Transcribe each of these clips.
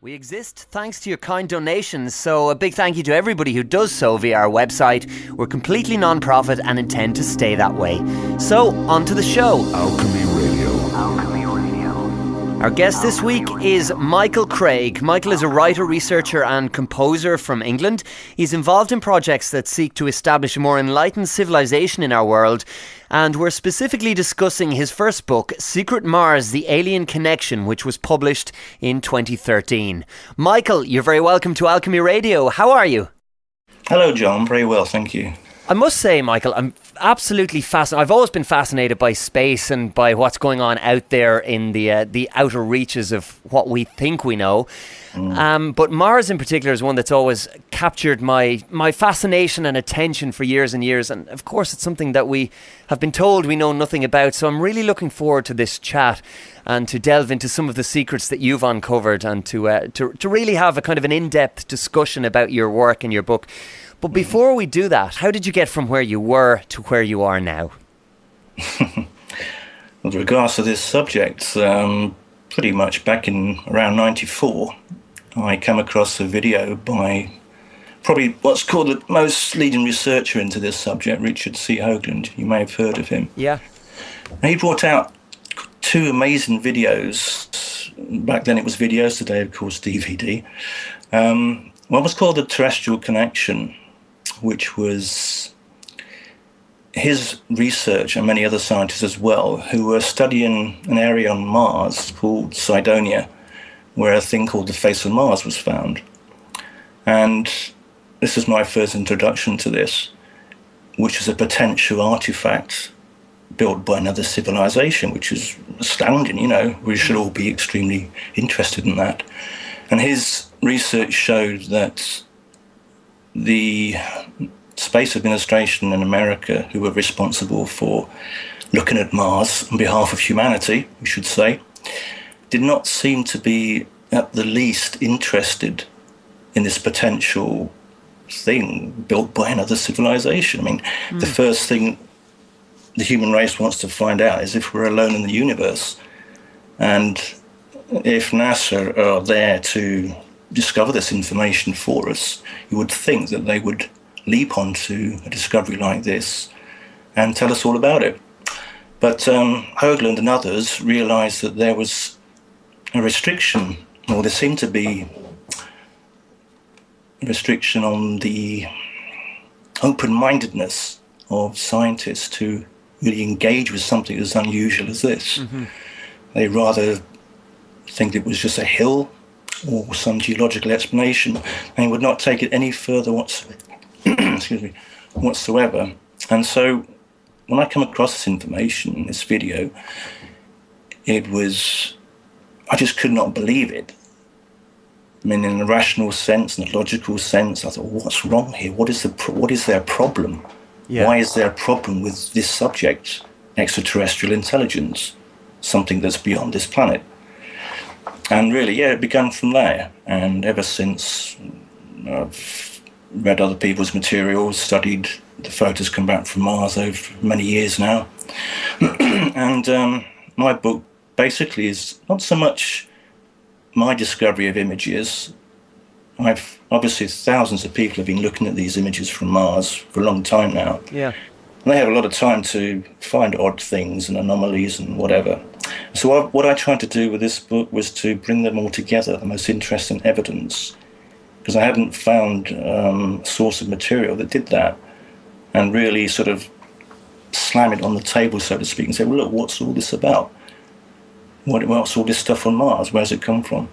We exist thanks to your kind donations, so a big thank you to everybody who does so via our website. We're completely non-profit and intend to stay that way. So, on to the show. Alchemy Radio. Alchemy Radio. Our guest this week is Michael Craig. Michael is a writer, researcher and composer from England. He's involved in projects that seek to establish a more enlightened civilization in our world. And we're specifically discussing his first book, Secret Mars, The Alien Connection, which was published in 2013. Michael, you're very welcome to Alchemy Radio. How are you? Hello, John. Very well, thank you. I must say, Michael, I'm absolutely fascinated. I've always been fascinated by space and by what's going on out there in the outer reaches of what we think we know. But Mars in particular is one that's always captured my fascination and attention for years and years. And of course, it's something that we have been told we know nothing about. So I'm really looking forward to this chat and to delve into some of the secrets that you've uncovered and to really have a kind of an in-depth discussion about your work and your book. But before we do that, how did you get from where you were to where you are now? With regards to this subject, pretty much back in around 94, I came across a video by probably what's called the most leading researcher into this subject, Richard C. Hoagland. You may have heard of him. Yeah. And he brought out two amazing videos. Back then it was videos, today of course DVD. One was called The Terrestrial Connection, which was his research and many other scientists as well, who were studying an area on Mars called Cydonia, where a thing called the face of Mars was found. And this was my first introduction to this, which is a potential artifact built by another civilization, which is astounding, you know. We should all be extremely interested in that. And his research showed that the Space Administration in America, who were responsible for looking at Mars on behalf of humanity, we should say, did not seem to be at the least interested in this potential thing built by another civilization. I mean, the first thing the human race wants to find out is if we're alone in the universe. And if NASA are there to discover this information for us, you would think that they would leap onto a discovery like this and tell us all about it. But Hoagland and others realized that there was a restriction, or there seemed to be a restriction on the open-mindedness of scientists to really engage with something as unusual as this. They rather think it was just a hill or some geological explanation, and would not take it any further whatsoever. And so when I come across this information in this video, I just could not believe it. I mean, in a rational sense, in a logical sense, I thought, what's wrong here? What is their problem? Yeah. Why is there a problem with this subject, extraterrestrial intelligence, something that's beyond this planet? And really, yeah, it began from there. And ever since, I've read other people's materials, studied the photos come back from Mars over many years now. And my book basically is not so much my discovery of images. Obviously, thousands of people have been looking at these images from Mars for a long time now. Yeah. And they have a lot of time to find odd things and anomalies and whatever. So what I tried to do with this book was to bring them all together, the most interesting evidence, because I hadn't found a source of material that did that, and really sort of slam it on the table, so to speak, and say, well, look, what's all this about? What's all this stuff on Mars? Where's it come from?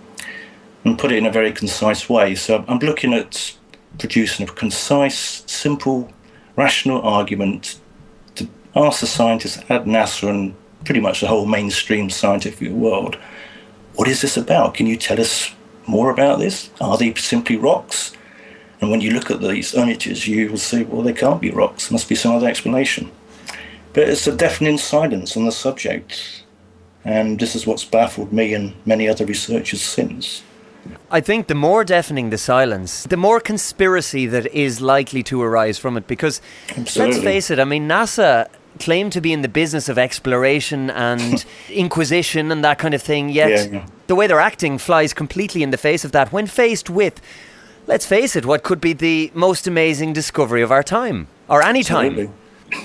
And put it in a very concise way. So I'm looking at producing a concise, simple, rational argument to ask the scientists at NASA and pretty much the whole mainstream scientific world, what is this about? Can you tell us more about this? Are they simply rocks? And when you look at these images, you will see, well, they can't be rocks. There must be some other explanation. But it's a deafening silence on the subject. And this is what's baffled me and many other researchers since. I think the more deafening the silence, the more conspiracy that is likely to arise from it. Because, Absolutely. Let's face it, I mean, NASA claim to be in the business of exploration and inquisition and that kind of thing, yet the way they're acting flies completely in the face of that when faced with, let's face it, what could be the most amazing discovery of our time, or any time. Absolutely.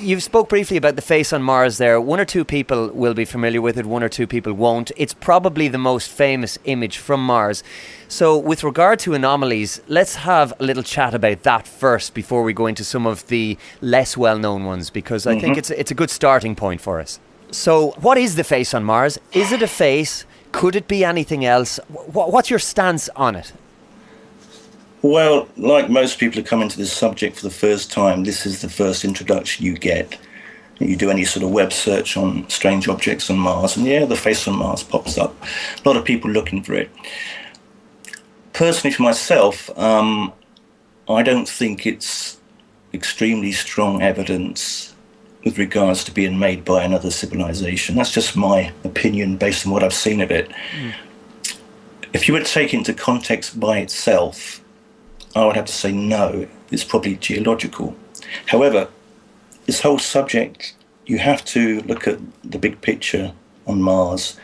You spoke briefly about the face on Mars there. One or two people will be familiar with it, one or two people won't. It's probably the most famous image from Mars. So with regard to anomalies, let's have a little chat about that first before we go into some of the less well-known ones, because I think it's a good starting point for us. So what is the face on Mars? Is it a face? Could it be anything else? What's your stance on it? Well, like most people who come into this subject for the first time, this is the first introduction you get. You do any sort of web search on strange objects on Mars, and the face on Mars pops up. A lot of people looking for it. Personally, for myself, I don't think it's extremely strong evidence with regards to being made by another civilization. That's just my opinion based on what I've seen of it. If you were to take it into context by itself, I would have to say no, it's probably geological. However, this whole subject, you have to look at the big picture on Mars,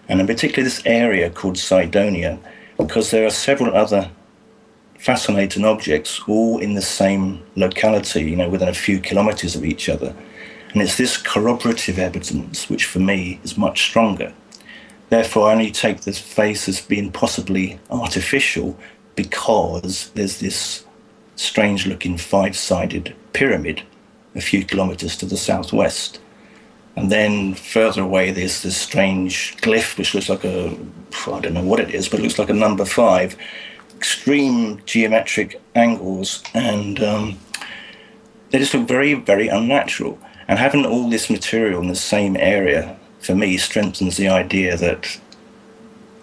and in particular this area called Cydonia, because there are several other fascinating objects all in the same locality, within a few kilometers of each other. And it's this corroborative evidence which for me is much stronger. Therefore, I only take this face as being possibly artificial because there's this strange-looking five-sided pyramid a few kilometers to the southwest. And then further away, there's this strange glyph, which looks like I don't know what it is, but it looks like a number 5. Extreme geometric angles, and they just look very, very unnatural. And having all this material in the same area, for me, strengthens the idea that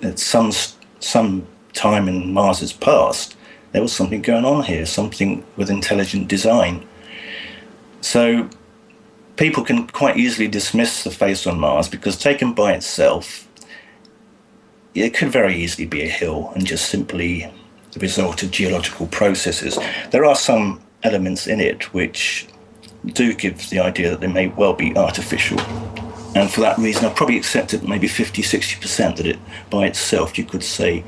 at some time in Mars's past, there was something going on here, something with intelligent design. So people can quite easily dismiss the face on Mars because taken by itself, it could very easily be a hill and just simply the result of geological processes. There are some elements in it which do give the idea that they may well be artificial. And for that reason, I've probably accepted maybe 50-60% that it by itself, you could say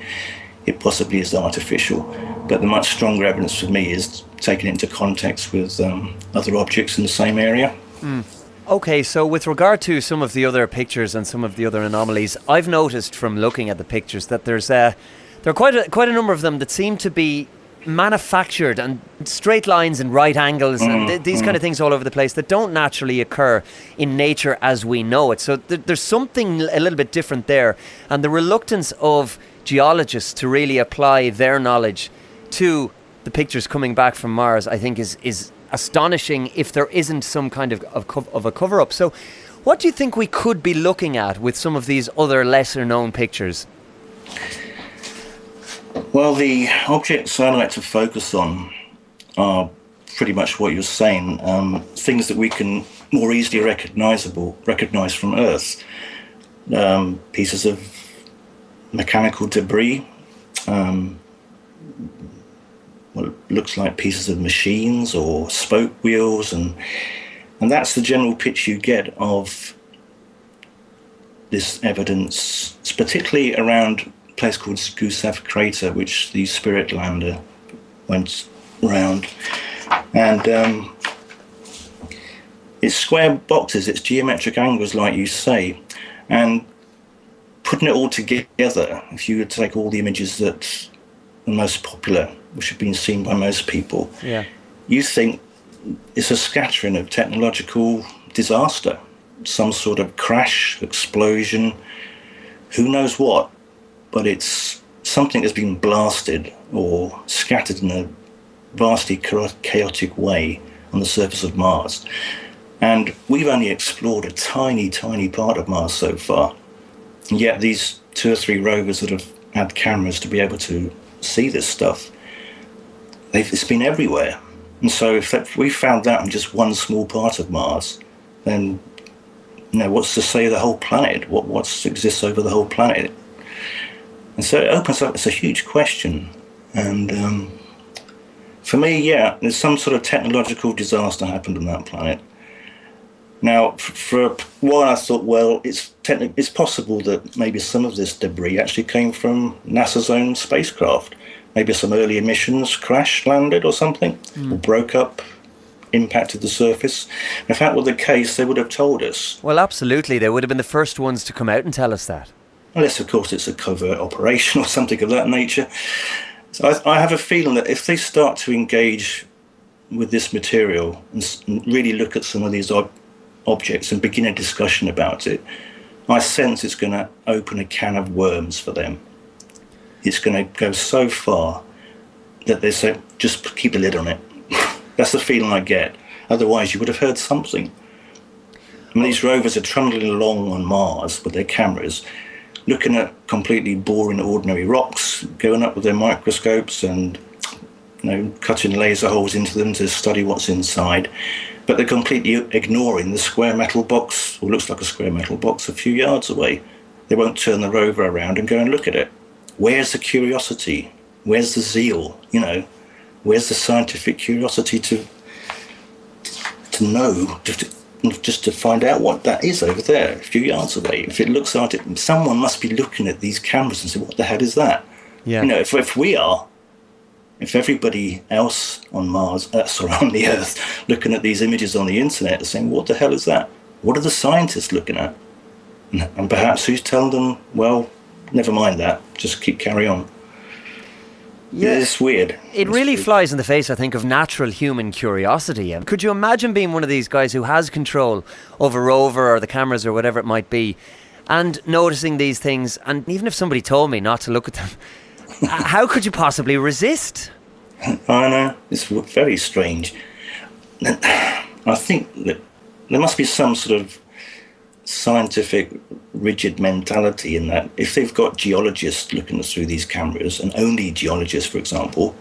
it possibly is artificial. But the much stronger evidence for me is taken into context with other objects in the same area. Okay, so with regard to some of the other pictures and some of the other anomalies, I've noticed from looking at the pictures that there are quite a number of them that seem to be manufactured, and straight lines and right angles and these kind of things all over the place that don't naturally occur in nature as we know it. So there's something a little bit different there, and the reluctance of geologists to really apply their knowledge to the pictures coming back from Mars, I think is astonishing if there isn't some kind of a cover-up. So what do you think we could be looking at with some of these other lesser-known pictures? Well, the objects I like to focus on are pretty much what you're saying, things that we can more easily recognise from Earth. Pieces of mechanical debris, what looks like pieces of machines or spoke wheels, and that's the general picture you get of this evidence. It's particularly around a place called Gusev Crater, which the Spirit lander went round, and it's square boxes, it's geometric angles, like you say, and putting it all together, if you would take all the images that are most popular, which have been seen by most people, you think it's a scattering of technological disaster, some sort of crash, explosion, who knows what, but it's something that's been blasted or scattered in a vastly chaotic way on the surface of Mars. And we've only explored a tiny, tiny part of Mars so far. And yet these 2 or 3 rovers that have had cameras to be able to see this stuff, it's been everywhere. And so if we found that in just one small part of Mars, then what's to say of the whole planet? What exists over the whole planet? And so it opens up, it's a huge question. And for me, there's some sort of technological disaster happened on that planet. Now, for a while I thought, well, it's possible that maybe some of this debris actually came from NASA's own spacecraft. Maybe some early emissions crash landed or something, or broke up, impacted the surface. And if that were the case, they would have told us. Well, absolutely. They would have been the first ones to come out and tell us that. Unless, of course, it's a covert operation or something of that nature. So I have a feeling that if they start to engage with this material and really look at some of these objects and begin a discussion about it, I sense it's going to open a can of worms for them. It's going to go so far that they say, just keep a lid on it. That's the feeling I get. Otherwise, you would have heard something. I mean, these rovers are trundling along on Mars with their cameras, looking at completely boring, ordinary rocks, going up with their microscopes and cutting laser holes into them to study what's inside. But they're completely ignoring the square metal box, or looks like a square metal box, a few yards away. They won't turn the rover around and go and look at it. Where's the curiosity? Where's the zeal? Where's the scientific curiosity to know, just to find out what that is over there, a few yards away? If it looks like it, someone must be looking at these cameras and say, what the hell is that? Yeah. If everybody else on Mars, on the Earth, looking at these images on the internet are saying, what the hell is that? What are the scientists looking at? And perhaps who's telling them, well, never mind that, just carry on. Yeah, it's weird. It really flies in the face, I think, of natural human curiosity. Could you imagine being one of these guys who has control over rover or the cameras or whatever it might be, and noticing these things, and even if somebody told me not to look at them, how could you possibly resist? I know, it's very strange. I think that there must be some sort of scientific rigid mentality in that if they've got geologists looking through these cameras, and only geologists, for example,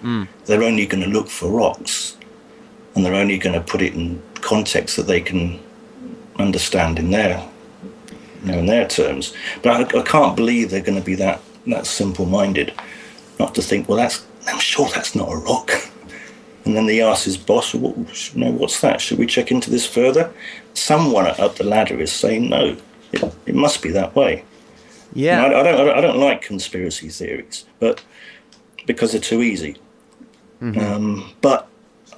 they're only going to look for rocks, and they're only going to put it in context that they can understand in their terms. But I can't believe they're going to be that simple-minded, not to think, well, I'm sure that's not a rock. And then they ask his boss, what's that? Should we check into this further? Someone up the ladder is saying, no, it must be that way. Yeah. I don't like conspiracy theories, but because they're too easy. Mm-hmm. But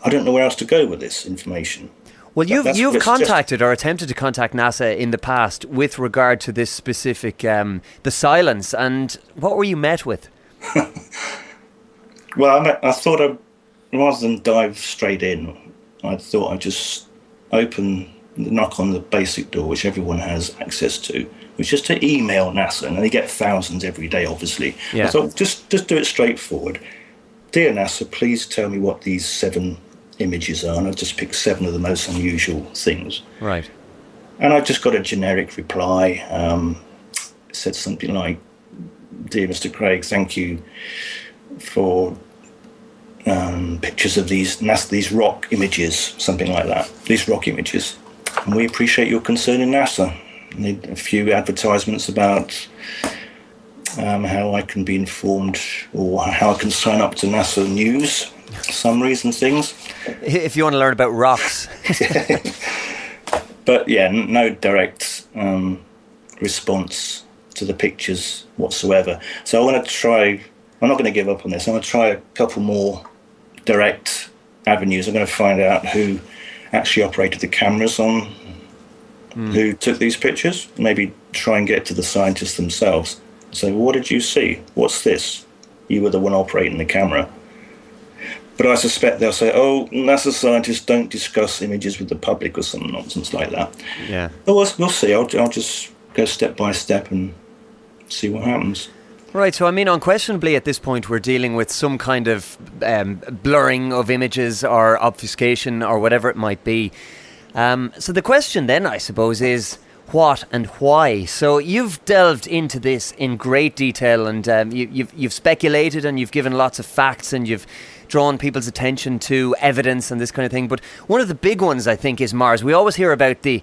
I don't know where else to go with this information. Well, you've contacted or attempted to contact NASA in the past with regard to this specific, the silence, and what were you met with? Well, I thought rather than dive straight in, I thought I'd just knock on the basic door, which everyone has access to, which is to email NASA, and they get thousands every day, obviously. Yeah. I thought, just do it straightforward. Dear NASA, please tell me what these 7 images are, and I've just picked 7 of the most unusual things. Right. And I just got a generic reply. It said something like, Dear Mr. Craig, thank you for pictures of these rock images, something like that, these rock images. And we appreciate your concern in NASA. I need a few advertisements about how I can be informed, or how I can sign up to NASA news, summaries and things. If you want to learn about rocks. But yeah, no direct response to the pictures whatsoever. So I'm not going to give up on this. I'm going to try a couple more direct avenues. I'm going to find out who actually operated the cameras on, who took these pictures, maybe try and get to the scientists themselves. So what did you see? What's this? You were the one operating the camera. But I suspect they'll say, oh, NASA scientists don't discuss images with the public or some nonsense like that. Yeah. But we'll see. I'll just go step by step and see what happens. Right, so I mean, unquestionably at this point we're dealing with some kind of blurring of images or obfuscation or whatever it might be. So the question then, I suppose, is what and why? So you've delved into this in great detail, and you've speculated, and you've given lots of facts, and you've drawn people's attention to evidence and this kind of thing. But one of the big ones, I think, is Mars. We always hear about the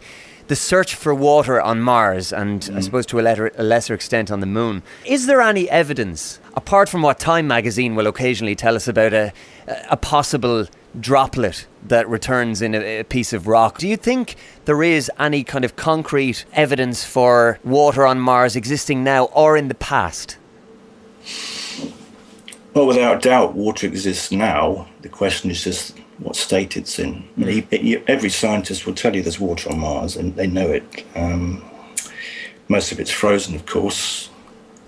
search for water on Mars, and I suppose to a lesser extent on the Moon. Is there any evidence, apart from what Time magazine will occasionally tell us about a possible droplet that returns in a piece of rock. Do you think there is any kind of concrete evidence for water on Mars existing now or in the past? Well, without doubt, water exists now. The question is just what state it's in. Every scientist will tell you there's water on Mars, and they know it. Most of it's frozen, of course.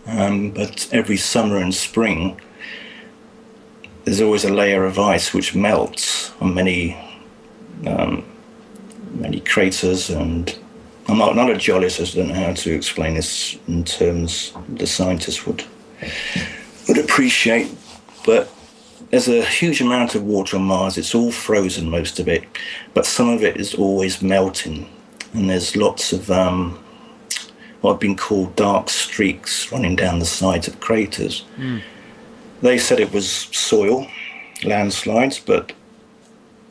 But every summer and spring, there's always a layer of ice which melts on many craters. And I'm not a geologist, I don't know how to explain this in terms the scientists would appreciate, but there's a huge amount of water on Mars. It's all frozen, most of it, but some of it is always melting, and there's lots of what have been called dark streaks running down the sides of craters. They said it was soil, landslides, but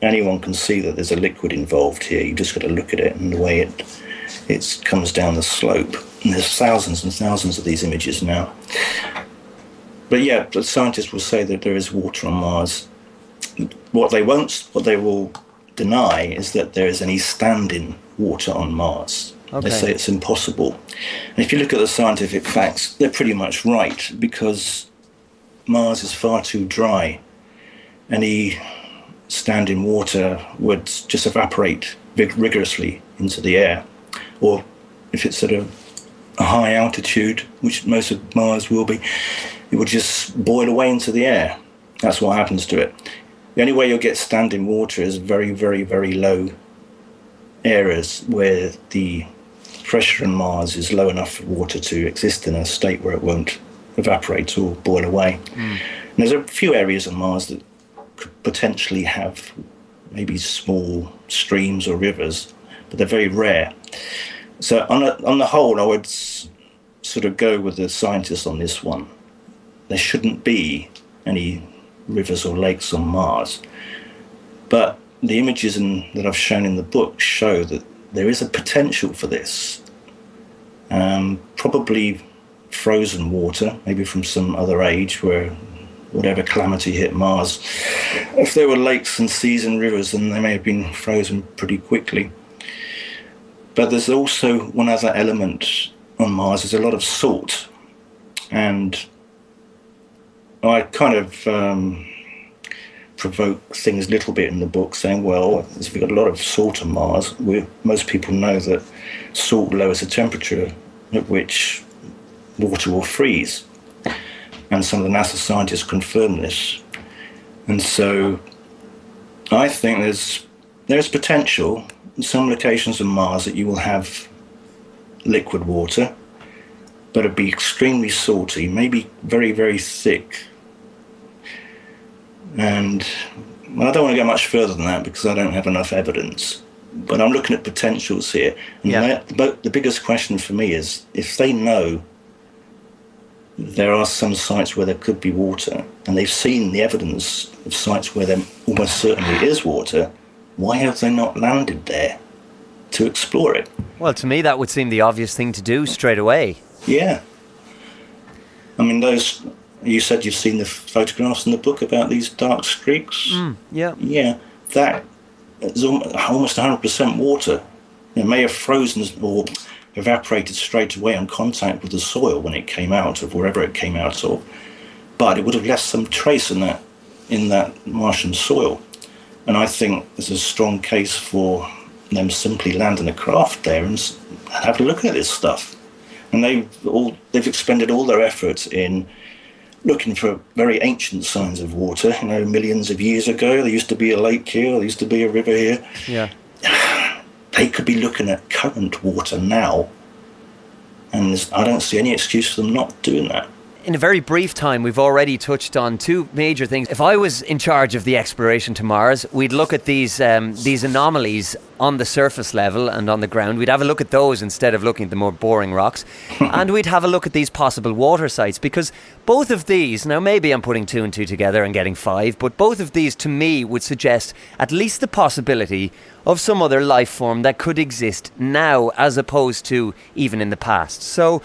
anyone can see that there's a liquid involved here. You just got to look at it and the way it comes down the slope. And there's thousands and thousands of these images now. But yeah, the scientists will say that there is water on Mars. What they will deny is that there is any standing water on Mars. Okay. They say it's impossible. And if you look at the scientific facts, they're pretty much right, because Mars is far too dry. Any standing water would just evaporate rigorously into the air. Or if it's at a high altitude, which most of Mars will be, it would just boil away into the air. That's what happens to it. The only way you'll get standing water is very, very, very low areas where the pressure on Mars is low enough for water to exist in a state where it won't evaporate or boil away. And there's a few areas on Mars that could potentially have maybe small streams or rivers, but they're very rare. So on the whole, I would sort of go with the scientists on this one. There shouldn't be any rivers or lakes on Mars. But the images that I've shown in the book show that there is a potential for this. Probably frozen water, maybe from some other age where whatever calamity hit Mars. If there were lakes and seas and rivers, then they may have been frozen pretty quickly. But there's also one other element on Mars. There's a lot of salt. And I kind of provoke things a little bit in the book, saying, well, if we've got a lot of salt on Mars, most people know that salt lowers the temperature at which water will freeze. And some of the NASA scientists confirm this. And so I think there's potential in some locations on Mars that you will have liquid water, but it'd be extremely salty, maybe very, very thick. And I don't want to go much further than that because I don't have enough evidence. But I'm looking at potentials here. And the biggest question for me is, if they know there are some sites where there could be water, and they've seen the evidence of sites where there almost certainly is water, why have they not landed there to explore it? Well, to me, that would seem the obvious thing to do straight away. Yeah. I mean, you said you've seen the photographs in the book about these dark streaks? Yeah. Yeah, that is almost 100% water. It may have frozen or evaporated straight away on contact with the soil when it came out of wherever it came out of, but it would have left some trace in that Martian soil. And I think there's a strong case for them simply landing a craft there and have a look at this stuff. And they've expended all their efforts in looking for very ancient signs of water. Millions of years ago, there used to be a lake here, there used to be a river here. Yeah. They could be looking at current water now, and I don't see any excuse for them not doing that. In a very brief time, we've already touched on two major things. If I was in charge of the exploration to Mars, we'd look at these anomalies on the surface level and on the ground. We'd have a look at those instead of looking at the more boring rocks. And we'd have a look at these possible water sites, because both of these, now maybe I'm putting 2 and 2 together and getting 5, but both of these to me would suggest at least the possibility of some other life form that could exist now as opposed to even in the past. So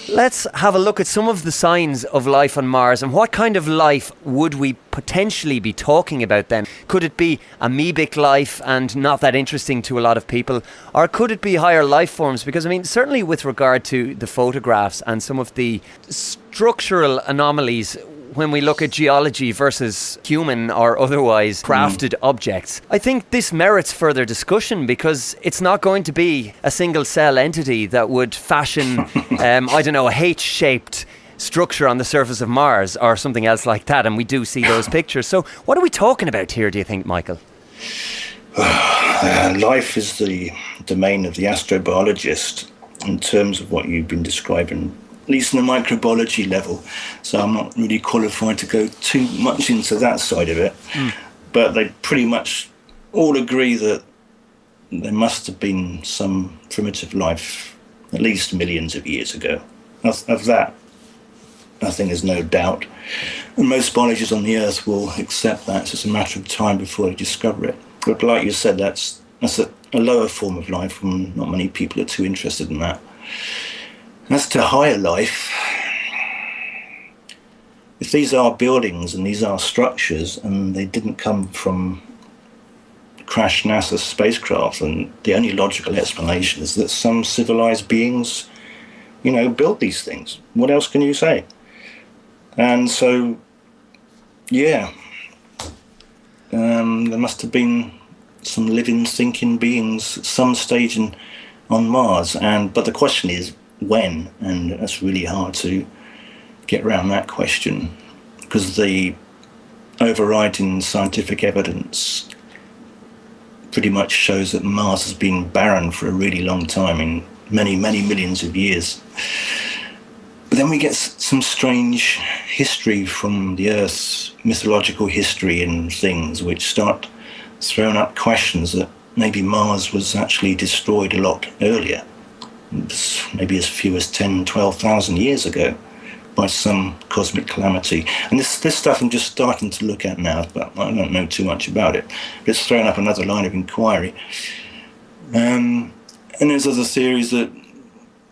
Let's have a look at some of the signs of life on Mars, and what kind of life would we potentially be talking about then? Could it be amoebic life and not that interesting to a lot of people? Or could it be higher life forms? Because, I mean, certainly with regard to the photographs and some of the structural anomalies when we look at geology versus human or otherwise crafted objects, I think this merits further discussion, because it's not going to be a single cell entity that would fashion, I don't know, a H-shaped structure on the surface of Mars or something else like that. And we do see those pictures. So what are we talking about here, do you think, Michael? Life is the domain of the astrobiologist in terms of what you've been describing, at least on the microbiology level. So I'm not really qualified to go too much into that side of it. But they pretty much all agree that there must have been some primitive life at least millions of years ago. Of that, I think there's no doubt. And most biologists on the Earth will accept that. It's just a matter of time before they discover it. But like you said, that's a lower form of life, and not many people are too interested in that. As to higher life, if these are buildings and these are structures and they didn't come from crashed NASA spacecraft, then the only logical explanation is that some civilized beings, built these things. What else can you say? And so, yeah, there must have been some living, thinking beings at some stage on Mars. But the question is, when? And that's really hard to get around that question, because the overriding scientific evidence pretty much shows that Mars has been barren for a really long time, in many, many millions of years. But then we get some strange history from the Earth's mythological history and things which start throwing up questions that maybe Mars was actually destroyed a lot earlier, maybe as few as 10, 12,000 years ago, by some cosmic calamity. And this stuff I'm just starting to look at now, but I don't know too much about it. But it's thrown up another line of inquiry. And there's other theories that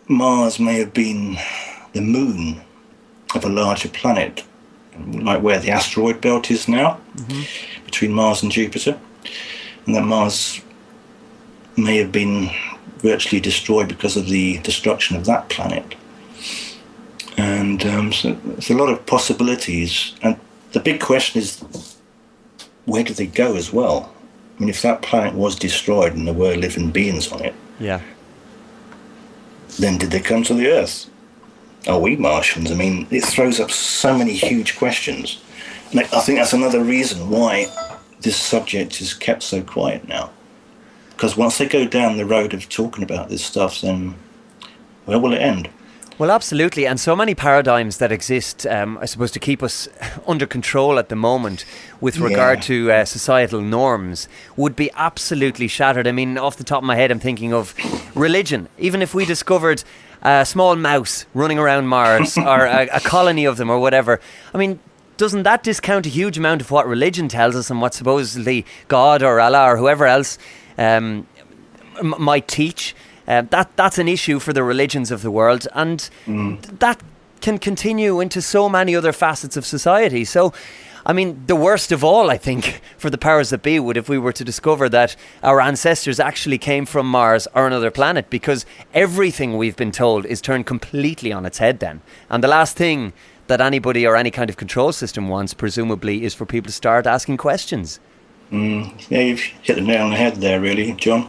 Mars may have been the moon of a larger planet, like where the asteroid belt is now, between Mars and Jupiter. And that Mars may have been virtually destroyed because of the destruction of that planet. And so there's a lot of possibilities. And the big question is, where did they go as well? I mean, if that planet was destroyed and there were living beings on it, then did they come to the Earth? Are we Martians? I mean, it throws up so many huge questions. And I think that's another reason why this subject is kept so quiet now. Because once they go down the road of talking about this stuff, then where will it end? Well, absolutely. And so many paradigms that exist, I suppose, to keep us under control at the moment with regard to societal norms would be absolutely shattered. I mean, off the top of my head, I'm thinking of religion. Even if we discovered a small mouse running around Mars or a colony of them or whatever, I mean, doesn't that discount a huge amount of what religion tells us and what supposedly God or Allah or whoever else might teach? That's an issue for the religions of the world, and that can continue into so many other facets of society. So, I mean, the worst of all, I think, for the powers that be would if we were to discover that our ancestors actually came from Mars or another planet, because everything we've been told is turned completely on its head then. And the last thing that anybody or any kind of control system wants, presumably, is for people to start asking questions. Yeah, you've hit the nail on the head there, really, John.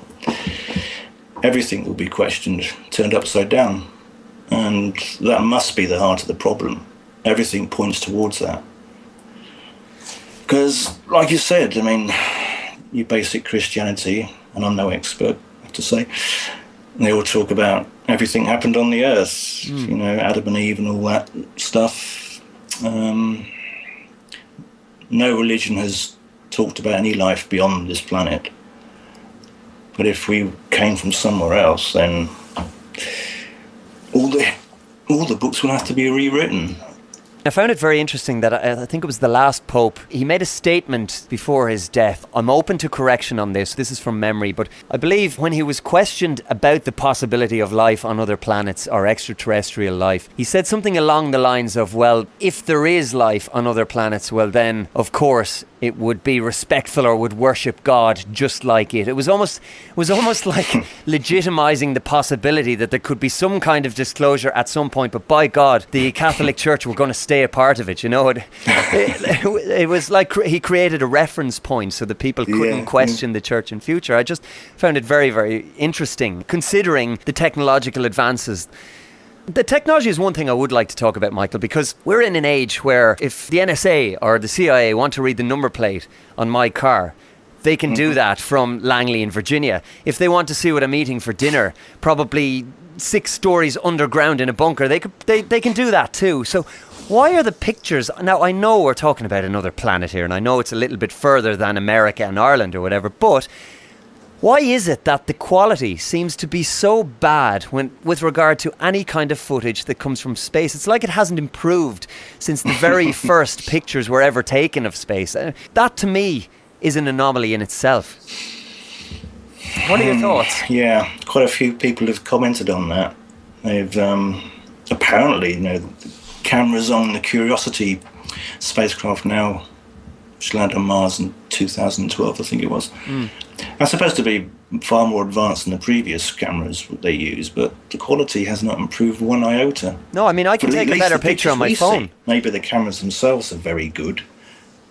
Everything will be questioned, turned upside down. And that must be the heart of the problem. Everything points towards that. Because, like you said, I mean, your basic Christianity, and I'm no expert, I have to say, they all talk about everything happened on the Earth, Adam and Eve and all that stuff. No religion has talked about any life beyond this planet. But if we came from somewhere else, then all the books will have to be rewritten. I found it very interesting that I think it was the last Pope. He made a statement before his death. I'm open to correction on this. This is from memory. But I believe when he was questioned about the possibility of life on other planets or extraterrestrial life, he said something along the lines of, well, if there is life on other planets, well then, of course, it would be respectful or would worship God just like it. It was almost like legitimizing the possibility that there could be some kind of disclosure at some point, but by God, the Catholic Church were going to stay a part of it, you know. It was like he created a reference point so that people couldn't question the Church in future. I just found it very, very interesting, considering the technological advances. The technology is one thing I would like to talk about, Michael, because we're in an age where if the NSA or the CIA want to read the number plate on my car, they can do that from Langley in Virginia. If they want to see what I'm eating for dinner, probably 6 stories underground in a bunker, they can do that too. So why are the pictures... Now, I know we're talking about another planet here, and I know it's a little bit further than America and Ireland or whatever, but... why is it that the quality seems to be so bad with regard to any kind of footage that comes from space? It's like it hasn't improved since the very first pictures were ever taken of space. That, to me, is an anomaly in itself. What are your thoughts? Yeah, quite a few people have commented on that. They've apparently, the cameras on the Curiosity spacecraft now, which landed on Mars in 2012, I think it was. Are supposed to be far more advanced than the previous cameras they use, but the quality has not improved one iota. No, I mean, I can take a better picture on my phone. Maybe the cameras themselves are very good,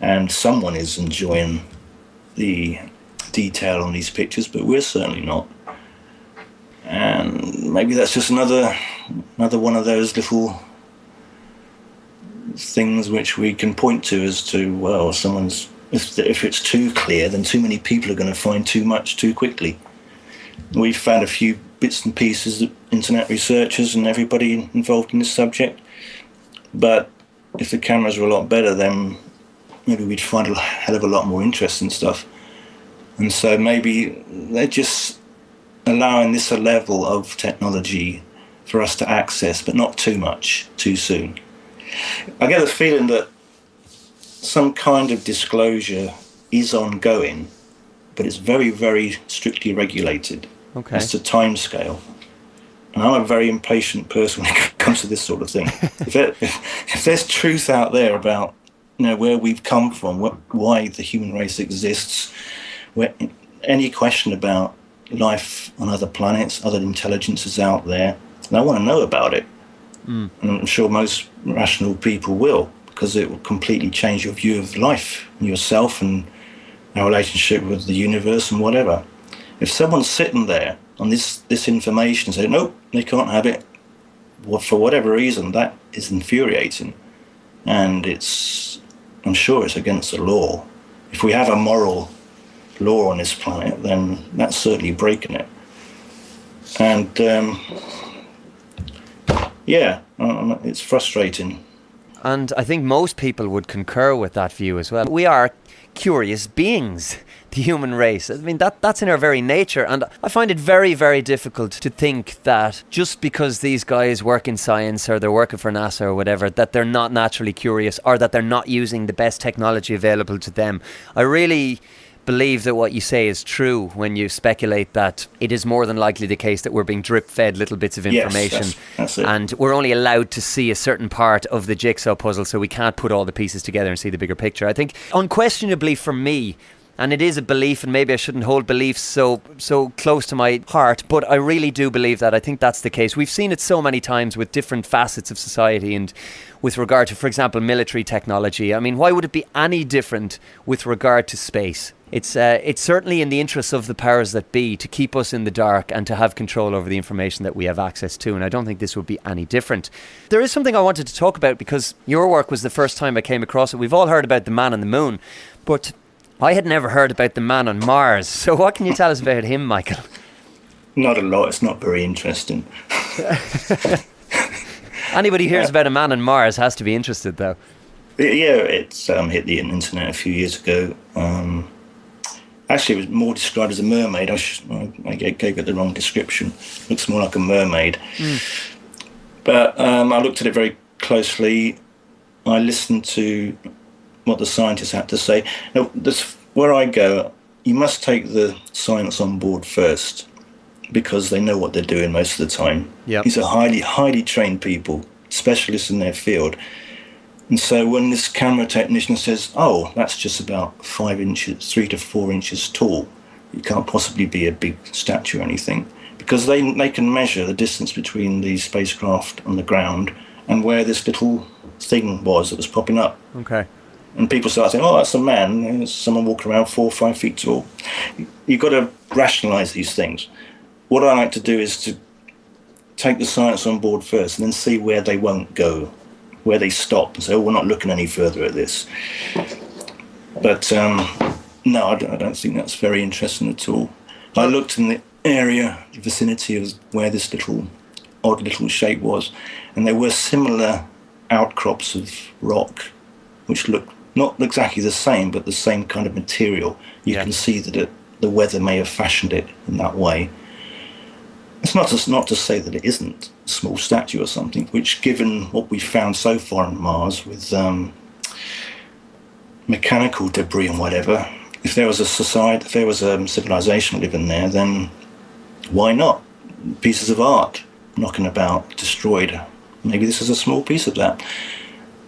and someone is enjoying the detail on these pictures, but we're certainly not. And maybe that's just another one of those little things which we can point to as to, well, if it's too clear, then too many people are going to find too much too quickly. We've found a few bits and pieces of internet researchers and everybody involved in this subject, but if the cameras were a lot better, then maybe we'd find a hell of a lot more interesting stuff. And so maybe they're just allowing this a level of technology for us to access, but not too much too soon. I get the feeling that some kind of disclosure is ongoing, but it's very, very strictly regulated as to timescale. And I'm a very impatient person when it comes to this sort of thing. If there's truth out there about where we've come from, why the human race exists, any question about life on other planets, other intelligences out there, and I want to know about it. And I'm sure most rational people will, because it will completely change your view of life and yourself and our relationship with the universe and whatever. If someone's sitting there on this information and saying, nope, they can't have it, for whatever reason, that is infuriating. And I'm sure it's against the law. If we have a moral law on this planet, then that's certainly breaking it. And it's frustrating. And I think most people would concur with that view as well. We are curious beings, the human race. I mean, that's in our very nature. And I find it very, very difficult to think that just because these guys work in science or they're working for NASA or whatever, that they're not naturally curious or that they're not using the best technology available to them. I really believe that what you say is true when you speculate that it is more than likely the case that we're being drip-fed little bits of information. Yes, that's it. And we're only allowed to see a certain part of the jigsaw puzzle, so we can't put all the pieces together and see the bigger picture. I think unquestionably for me, and it is a belief, and maybe I shouldn't hold beliefs so close to my heart, but I really do believe that. I think that's the case. We've seen it so many times with different facets of society, and with regard to, for example, military technology. I mean, why would it be any different with regard to space? It's certainly in the interests of the powers that be to keep us in the dark and to have control over the information that we have access to, and I don't think this would be any different. There is something I wanted to talk about because your work was the first time I came across it. We've all heard about the man on the moon, but I had never heard about the man on Mars. So what can you tell us about him, Michael? Not a lot. It's not very interesting. Anybody who hears about a man on Mars has to be interested, though. Yeah, it's hit the internet a few years ago. Actually, it was more described as a mermaid. I gave it the wrong description. Looks more like a mermaid. But I looked at it very closely, I listened to what the scientists had to say. Now, where I go, you must take the science on board first, because they know what they're doing most of the time. Yep. These are highly, highly trained people, specialists in their field. And so when this camera technician says, oh, that's just about 5 inches, 3 to 4 inches tall, it can't possibly be a big statue or anything, because they can measure the distance between the spacecraft and the ground and where this little thing was that was popping up. Okay. And people start saying, oh, that's a man. There's someone walking around 4 or 5 feet tall. You've got to rationalise these things. What I like to do is to take the science on board first and then see where they won't go, where they stop and say, oh, we're not looking any further at this. But no, I don't think that's very interesting at all. I looked in the area, the vicinity of where this odd little shape was, and there were similar outcrops of rock which looked not exactly the same, but the same kind of material. You can see that the weather may have fashioned it in that way. It's not to say that it isn't a small statue or something, which, given what we've found so far on Mars with mechanical debris and whatever, if there was a civilization living there, then why not? Pieces of art knocking about, destroyed. Maybe this is a small piece of that.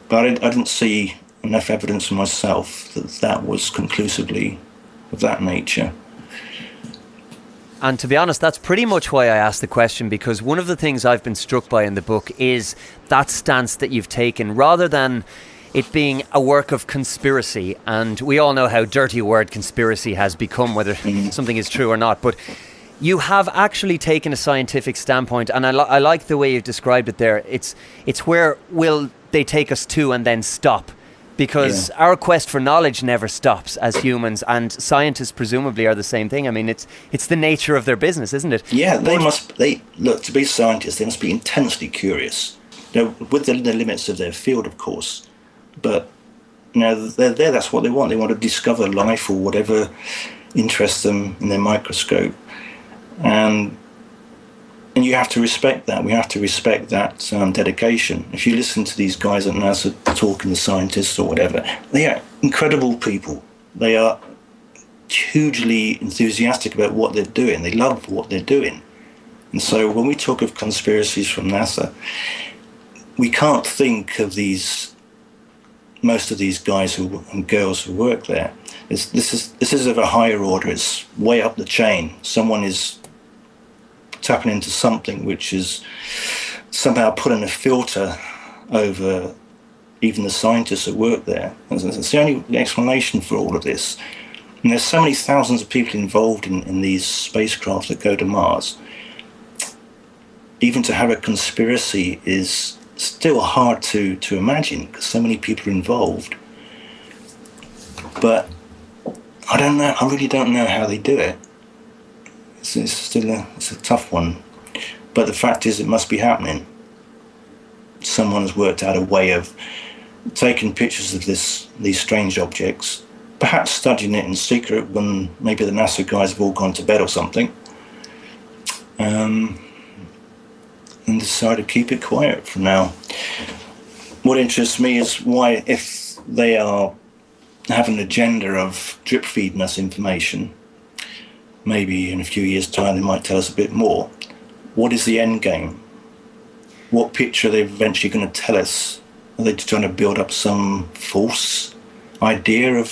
But I didn't see enough evidence for myself that was conclusively of that nature. And to be honest, that's pretty much why I asked the question, because one of the things I've been struck by in the book is that stance that you've taken, rather than it being a work of conspiracy. And we all know how dirty a word conspiracy has become, whether something is true or not. But you have actually taken a scientific standpoint, and I like the way you've described it there. It's where will they take us to and then stop? Because our quest for knowledge never stops as humans, and scientists presumably are the same thing. I mean, it's the nature of their business, isn't it? Yeah, look, to be scientists, they must be intensely curious, within the limits of their field, of course. But they're there. That's what they want. They want to discover life or whatever interests them in their microscope, and you have to respect that. We have to respect that dedication. If you listen to these guys at NASA talking, the scientists or whatever, they are incredible people. They are hugely enthusiastic about what they're doing. They love what they're doing. And so when we talk of conspiracies from NASA, we can't think of most of these guys and girls who work there. This is of a higher order. It's way up the chain. Someone is tapping into something which is somehow putting a filter over even the scientists that work there. It's the only explanation for all of this. And there's so many thousands of people involved in these spacecraft that go to Mars. Even to have a conspiracy is still hard to imagine, because so many people are involved. But I don't know. I really don't know how they do it. It's still a tough one. But the fact is, it must be happening. Someone has worked out a way of taking pictures of these strange objects, perhaps studying it in secret when maybe the NASA guys have all gone to bed or something, and decided to keep it quiet for now. What interests me is why, if they have an agenda of drip feeding us information, maybe in a few years' time they might tell us a bit more. What is the end game? What picture are they eventually going to tell us? Are they trying to build up some false idea of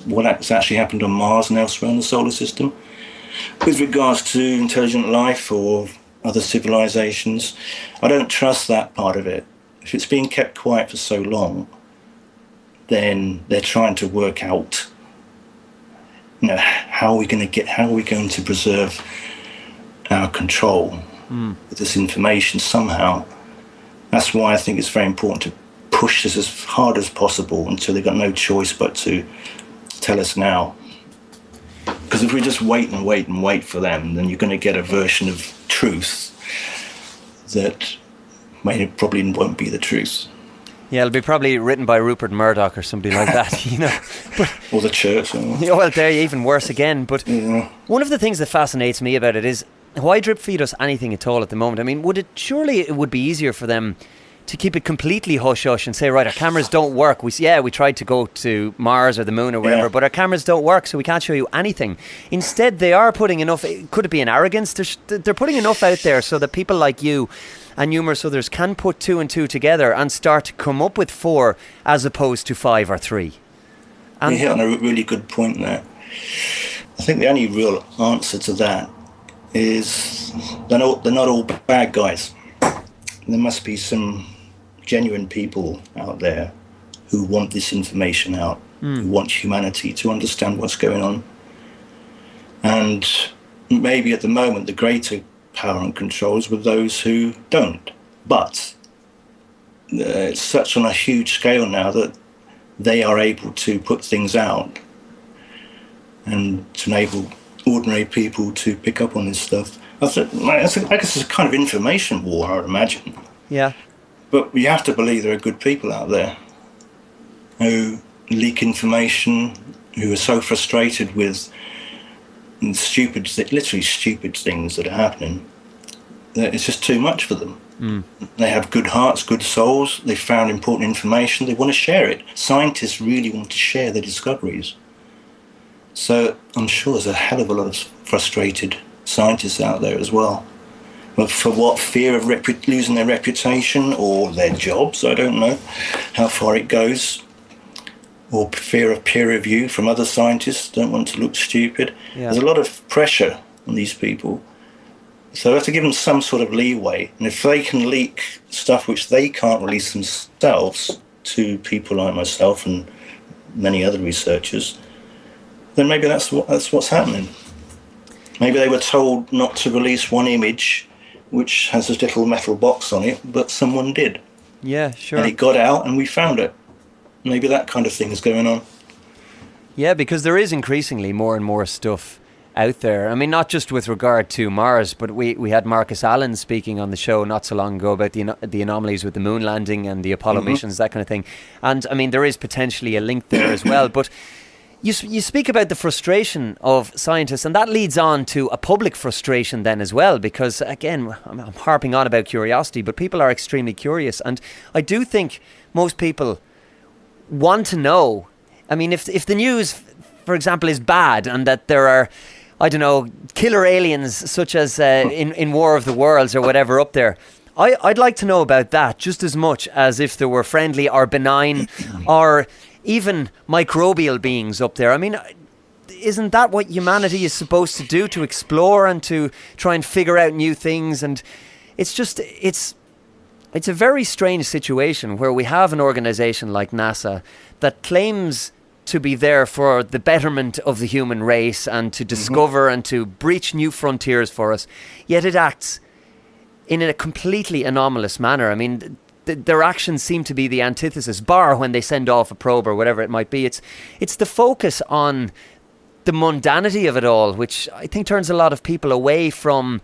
what has actually happened on Mars and elsewhere in the solar system? With regards to intelligent life or other civilizations, I don't trust that part of it. If it's being kept quiet for so long, then they're trying to work out, how are we going to preserve our control with this information somehow. That's why I think it's very important to push this as hard as possible until they've got no choice but to tell us now. Because if we just wait and wait and wait for them, then you're going to get a version of truth that probably won't be the truth. Yeah, it'll be probably written by Rupert Murdoch or somebody like that, But, or the church. Well, they're even worse again. But one of the things that fascinates me about it is, why drip feed us anything at all at the moment? I mean, surely it would be easier for them to keep it completely hush-hush and say, right, our cameras don't work. We tried to go to Mars or the moon or whatever, but our cameras don't work, so we can't show you anything. Instead, they are putting enough, could it be an arrogance? They're putting enough out there so that people like you and numerous others can put 2 and 2 together and start to come up with 4 as opposed to 5 or 3. And you hit on a really good point there. I think the only real answer to that is they're not all bad guys. There must be some genuine people out there who want this information out, who want humanity to understand what's going on. And maybe at the moment the greater power and controls with those who don't. But it's such on a huge scale now that they are able to put things out and to enable ordinary people to pick up on this stuff. I guess it's a kind of information war, I would imagine. Yeah. But you have to believe there are good people out there who leak information, who are so frustrated with literally stupid things that are happening, that it's just too much for them. They have good hearts, good souls, they've found important information, they want to share it. Scientists really want to share their discoveries. So I'm sure there's a hell of a lot of frustrated scientists out there as well. But for what? Fear of losing their reputation or their jobs? I don't know how far it goes. Or fear of peer review from other scientists, don't want to look stupid. Yeah. There's a lot of pressure on these people. So we have to give them some sort of leeway. And if they can leak stuff which they can't release themselves to people like myself and many other researchers, then maybe that's what's happening. Maybe they were told not to release one image which has this little metal box on it, but someone did. Yeah, sure. And it got out and we found it. Maybe that kind of thing is going on. Yeah, because there is increasingly more and more stuff out there. I mean, not just with regard to Mars, but we had Marcus Allen speaking on the show not so long ago about the anomalies with the moon landing and the Apollo missions, that kind of thing. And I mean, there is potentially a link there as well. But you speak about the frustration of scientists, and that leads on to a public frustration then as well, because again, I'm harping on about curiosity, but people are extremely curious. And I do think most people want to know. I mean, if the news, for example, is bad and that there are, I don't know, killer aliens such as in War of the Worlds or whatever up there, I'd like to know about that just as much as if there were friendly or benign or even microbial beings up there. I mean, isn't that what humanity is supposed to do, to explore and to try and figure out new things? And it's just, it's a very strange situation where we have an organization like NASA that claims to be there for the betterment of the human race and to discover and to breach new frontiers for us, yet it acts in a completely anomalous manner. I mean, their actions seem to be the antithesis, bar when they send off a probe or whatever it might be. It's the focus on the mundanity of it all, which I think turns a lot of people away from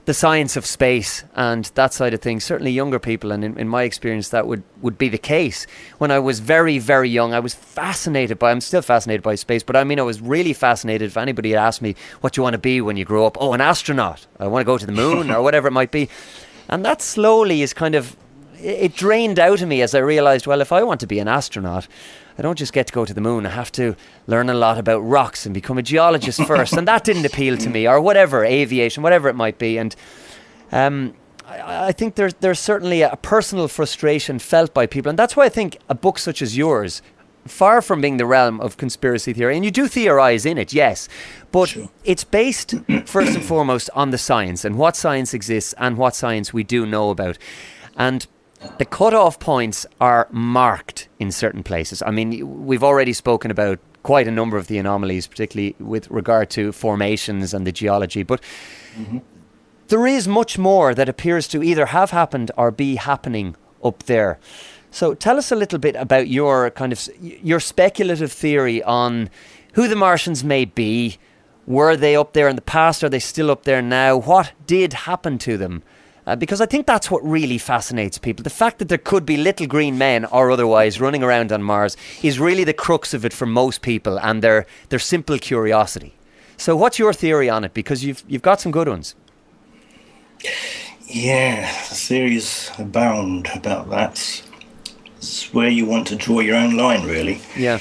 the science of space and that side of things. Certainly younger people, and in my experience that would be the case. When I was very, very young, I was I'm still fascinated by space, but I mean, I was really fascinated. If anybody had asked me, what do you want to be when you grow up? Oh, an astronaut. I want to go to the moon or whatever it might be. And that slowly is kind of, it drained out of me as I realised, well, if I want to be an astronaut, I don't just get to go to the moon. I have to learn a lot about rocks and become a geologist first. And that didn't appeal to me, or whatever, aviation, whatever it might be. And I think there's certainly a personal frustration felt by people. And that's why I think a book such as yours, far from being the realm of conspiracy theory, and you do theorise in it, yes, but sure, it's based first and foremost on the science and what science exists and what science we do know about. And the cut-off points are marked in certain places. I mean, we've already spoken about quite a number of the anomalies, particularly with regard to formations and the geology, but there is much more that appears to either have happened or be happening up there. So tell us a little bit about your speculative theory on who the Martians may be. Were they up there in the past? Are they still up there now? What did happen to them? Because I think that's what really fascinates people. The fact that there could be little green men or otherwise running around on Mars is really the crux of it for most people and their simple curiosity. So what's your theory on it? Because you've got some good ones. Yeah, theories abound about that. It's where you want to draw your own line, really. Yeah.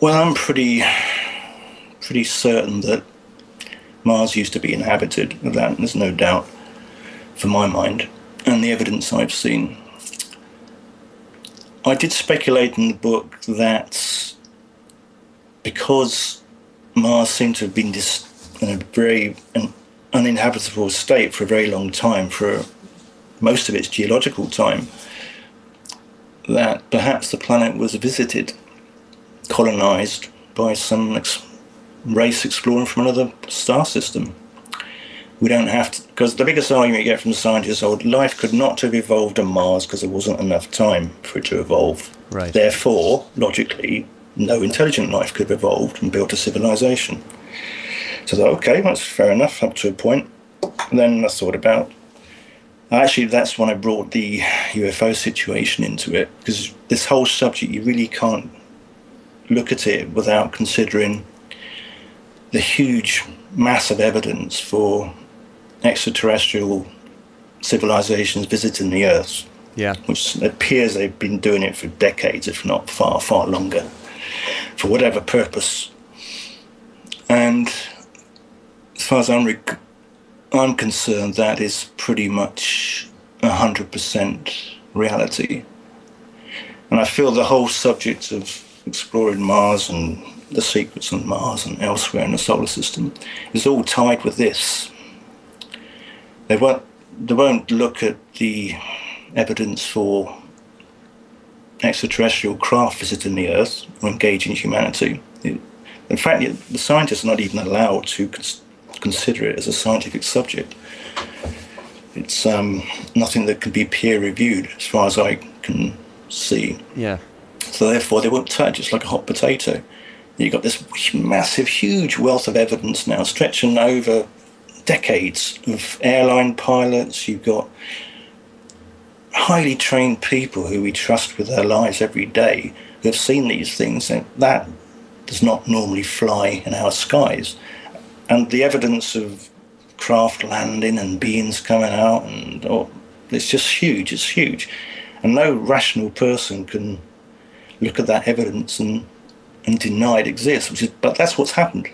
Well, I'm pretty certain that Mars used to be inhabited. Of that, there's no doubt, for my mind, and the evidence I've seen. I did speculate in the book that because Mars seemed to have been in a very uninhabitable state for a very long time, for most of its geological time, that perhaps the planet was visited, colonized by some race exploring from another star system. We don't have to, because the biggest argument you get from scientists is life could not have evolved on Mars because there wasn't enough time for it to evolve. Right. Therefore, logically, no intelligent life could have evolved and built a civilization. So I thought, okay, that's fair enough up to a point. And then I thought about, actually, that's when I brought the UFO situation into it, because this whole subject, you really can't look at it without considering the huge mass of evidence for extraterrestrial civilizations visiting the Earth. Yeah. Which appears they've been doing it for decades, if not far, far longer, for whatever purpose. And as far as I'm concerned, that is pretty much 100% reality. And I feel the whole subject of exploring Mars and the secrets on Mars and elsewhere in the solar system is all tied with this. They won't look at the evidence for extraterrestrial craft visiting the Earth or engaging humanity. In fact, the scientists are not even allowed to consider it as a scientific subject. It's nothing that can be peer-reviewed, as far as I can see. Yeah. So therefore, they won't touch. It's like a hot potato. You've got this massive, huge wealth of evidence now, stretching over decades of airline pilots. You've got highly trained people who we trust with their lives every day who have seen these things. And that does not normally fly in our skies. And the evidence of craft landing and beings coming out, and it's just huge. It's huge. And no rational person can look at that evidence and deny it exists, but that's what's happened.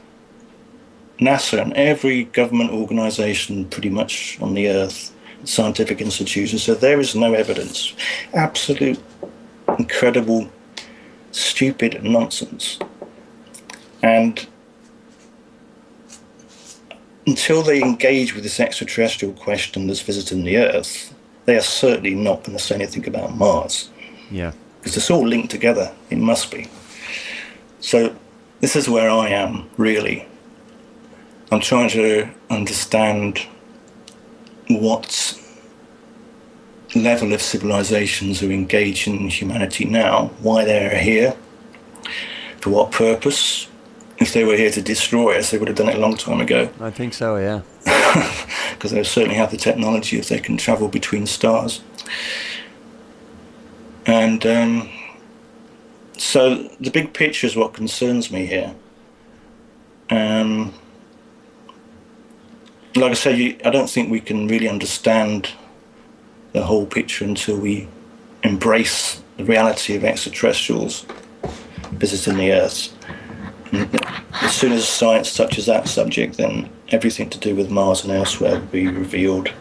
NASA and every government organisation pretty much on the Earth, scientific institutions, said there is no evidence. Absolute, incredible, stupid nonsense. And until they engage with this extraterrestrial question that's visiting the Earth, they are certainly not going to say anything about Mars. Yeah. Because it's all linked together. It must be. So this is where I am, really. I'm trying to understand what level of civilizations are engaging humanity now, why they're here, for what purpose. If they were here to destroy us, they would have done it a long time ago. I think so, yeah. Because they certainly have the technology if they can travel between stars. And so the big picture is what concerns me here. Like I said, I don't think we can really understand the whole picture until we embrace the reality of extraterrestrials visiting the Earth. And as soon as science touches that subject, then everything to do with Mars and elsewhere will be revealed.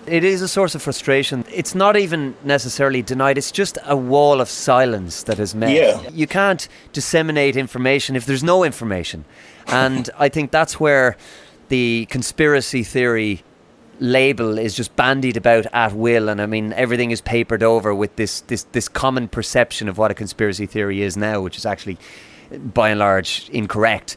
It is a source of frustration. It's not even necessarily denied. It's just a wall of silence that is met. Yeah. You can't disseminate information if there's no information. And I think that's where the conspiracy theory label is just bandied about at will. And I mean, everything is papered over with this common perception of what a conspiracy theory is now, which is actually, by and large, incorrect.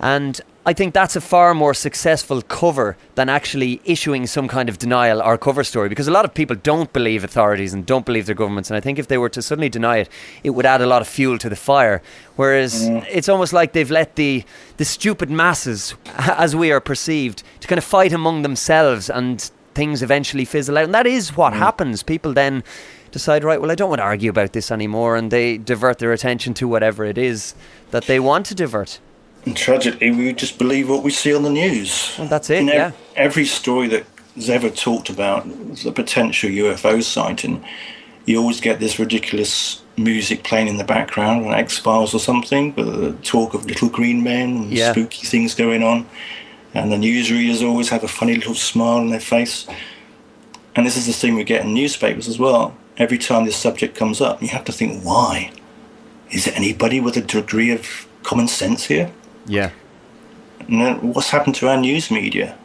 And I think that's a far more successful cover than actually issuing some kind of denial or cover story, because a lot of people don't believe authorities and don't believe their governments, and I think if they were to suddenly deny it, it would add a lot of fuel to the fire. Whereas it's almost like they've let the stupid masses, as we are perceived, to kind of fight among themselves, and things eventually fizzle out. And that is what happens. People then decide, right, well, I don't want to argue about this anymore, and they divert their attention to whatever it is that they want to divert. And tragically, we just believe what we see on the news. Well, that's it, yeah. Every story that's ever talked about the potential UFO sighting, you always get this ridiculous music playing in the background, on X-Files or something, with the talk of little green men and spooky things going on. And the newsreaders always have a funny little smile on their face. And this is the thing we get in newspapers as well. Every time this subject comes up, you have to think, why? Is there anybody with a degree of common sense here? Yeah. And then what's happened to our news media?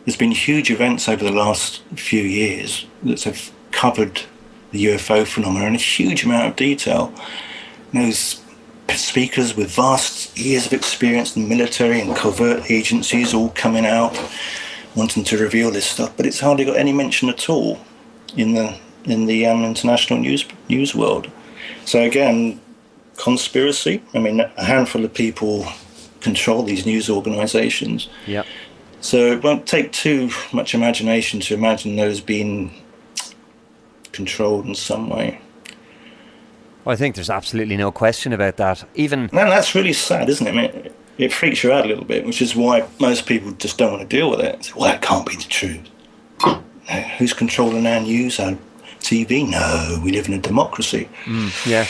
There's been huge events over the last few years that have covered the UFO phenomenon in a huge amount of detail. And those speakers with vast years of experience in the military and covert agencies all coming out wanting to reveal this stuff, but it's hardly got any mention at all in the international news world. So again, conspiracy. I mean, a handful of people control these news organizations. Yeah. So it won't take too much imagination to imagine those being controlled in some way. Well, I think there's absolutely no question about that. Even no, that's really sad, isn't it? I mean, it freaks you out a little bit, which is why most people just don't want to deal with it. Say, well, that can't be the truth. No, who's controlling our news, our TV? No, we live in a democracy. Yeah.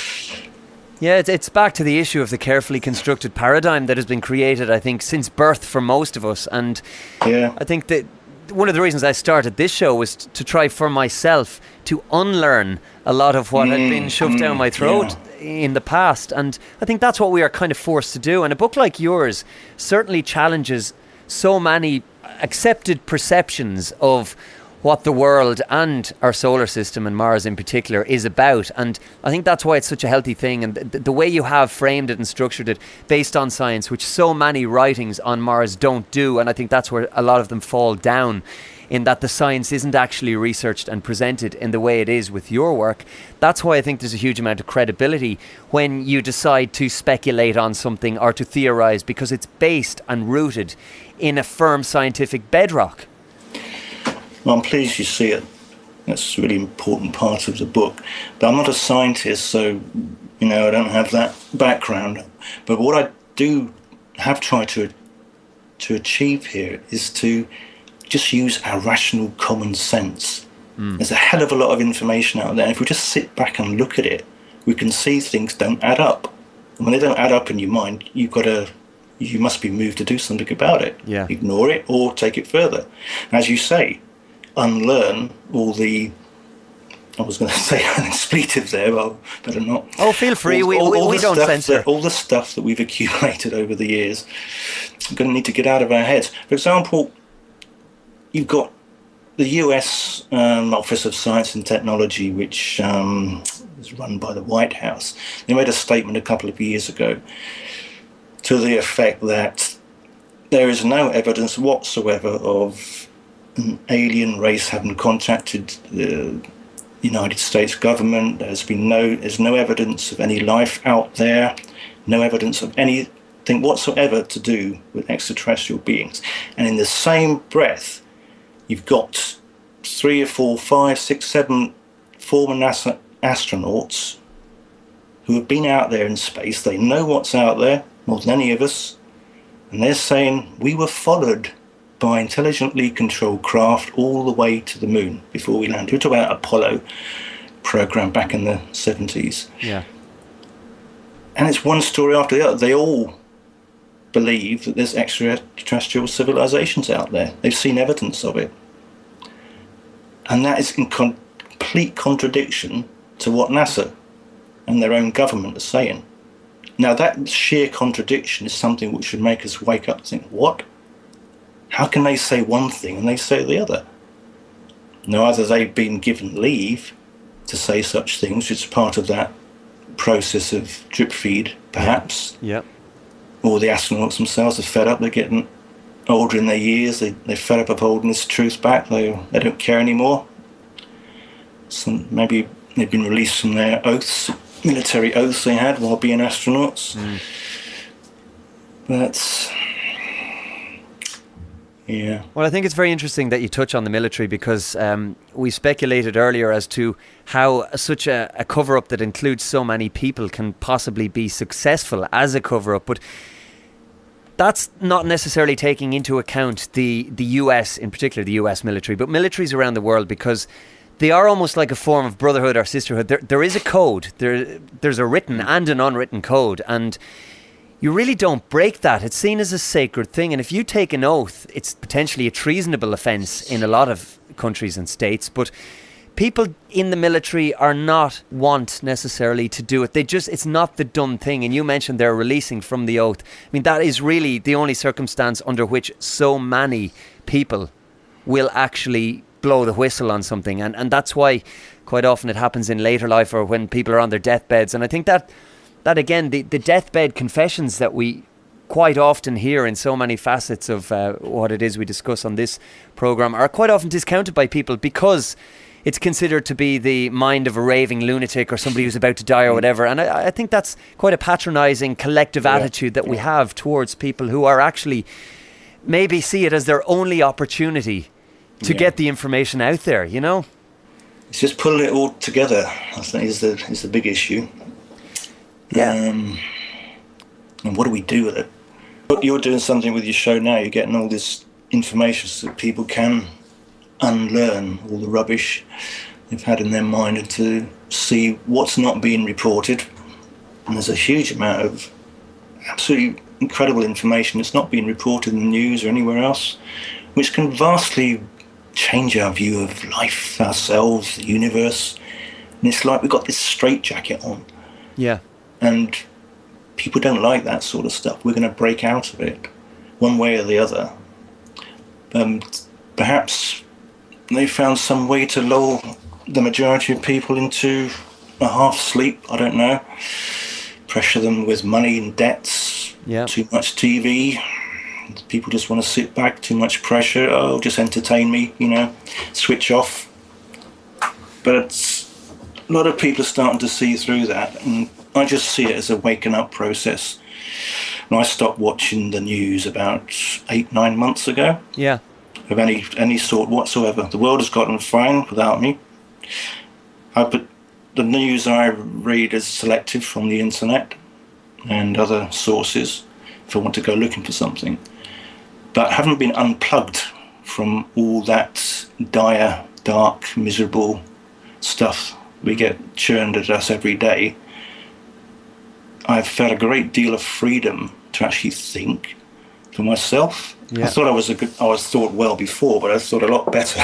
Yeah, it's back to the issue of the carefully constructed paradigm that has been created, I think, since birth for most of us. And I think that one of the reasons I started this show was to try for myself to unlearn a lot of what had been shoved down my throat in the past. And I think that's what we are kind of forced to do. And a book like yours certainly challenges so many accepted perceptions of what the world and our solar system and Mars in particular is about. And I think that's why it's such a healthy thing. And the way you have framed it and structured it based on science, which so many writings on Mars don't do. And I think that's where a lot of them fall down, in that the science isn't actually researched and presented in the way it is with your work. That's why I think there's a huge amount of credibility when you decide to speculate on something or to theorize, because it's based and rooted in a firm scientific bedrock. Well, I'm pleased you see it. That's a really important part of the book. But I'm not a scientist, so, I don't have that background. But what I do have tried to achieve here is to just use our rational common sense. There's a hell of a lot of information out there. If we just sit back and look at it, we can see things don't add up. And when they don't add up in your mind, you must be moved to do something about it. Yeah. Ignore it or take it further. As you say, unlearn all the, I was going to say an expletive there, but better not. Oh, feel free. We don't censor. All the stuff that we've accumulated over the years, we're going to need to get out of our heads. For example, you've got the US Office of Science and Technology, which is run by the White House. They made a statement a couple of years ago to the effect that there is no evidence whatsoever of an alien race having contacted the United States government. There's no evidence of any life out there, no evidence of anything whatsoever to do with extraterrestrial beings. And in the same breath, you've got 3 or 4, 5, 6, 7 former NASA astronauts who have been out there in space. They know what's out there more than any of us. And they're saying, we were followed by intelligently controlled craft all the way to the moon before we landed. We're talking about Apollo program back in the 70s. Yeah. And it's one story after the other. They all believe that there's extraterrestrial civilizations out there. They've seen evidence of it. And that is in complete contradiction to what NASA and their own government are saying. Now, that sheer contradiction is something which should make us wake up and think, what? How can they say one thing and they say the other? Now, either they've been given leave to say such things, which is part of that process of drip feed, perhaps. Yeah. Or the astronauts themselves are fed up. They're getting older in their years. They're fed up of holding this truth back. They don't care anymore. Maybe they've been released from their oaths, military oaths they had while being astronauts. But yeah. Well, I think it's very interesting that you touch on the military, because we speculated earlier as to how such a cover-up that includes so many people can possibly be successful as a cover-up. But that's not necessarily taking into account the US, in particular the US military, but militaries around the world, because they are almost like a form of brotherhood or sisterhood. There is a code. There's a written and an unwritten code, and you really don't break that. It's seen as a sacred thing, and if you take an oath, it's potentially a treasonable offence in a lot of countries and states, but people in the military are not want necessarily to do it. It's not the done thing. And you mentioned they're releasing from the oath. I mean, that is really the only circumstance under which so many people will actually blow the whistle on something. And that's why quite often it happens in later life or when people are on their deathbeds. And I think that again, the deathbed confessions that we quite often hear in so many facets of what it is we discuss on this programme are quite often discounted by people because it's considered to be the mind of a raving lunatic or somebody who's about to die or whatever. And I think that's quite a patronising collective attitude that we have towards people who are actually maybe see it as their only opportunity to get the information out there, you know? It's just pulling it all together, I think, is the big issue. Yeah. And what do we do with it? You're doing something with your show now. You're getting all this information so that people can unlearn all the rubbish they've had in their mind and to see what's not being reported. And there's a huge amount of absolutely incredible information that's not being reported in the news or anywhere else, which can vastly change our view of life, ourselves, the universe. And it's like we've got this straitjacket on. Yeah. And people don't like that sort of stuff. We're going to break out of it one way or the other. Perhaps they found some way to lull the majority of people into a half sleep, I don't know. Pressure them with money and debts, too much TV. People just want to sit back, too much pressure. Oh, just entertain me, switch off. But a lot of people are starting to see through that, and I just see it as a waking up process. And I stopped watching the news about 8-9 months ago. Yeah. Of any sort whatsoever. The world has gotten fine without me. But the news I read is selected from the internet and other sources if I want to go looking for something. But I haven't been unplugged from all that dire, dark, miserable stuff we get churned at us every day. I've felt a great deal of freedom to actually think for myself. Yeah. I thought I was thought well before, but I thought a lot better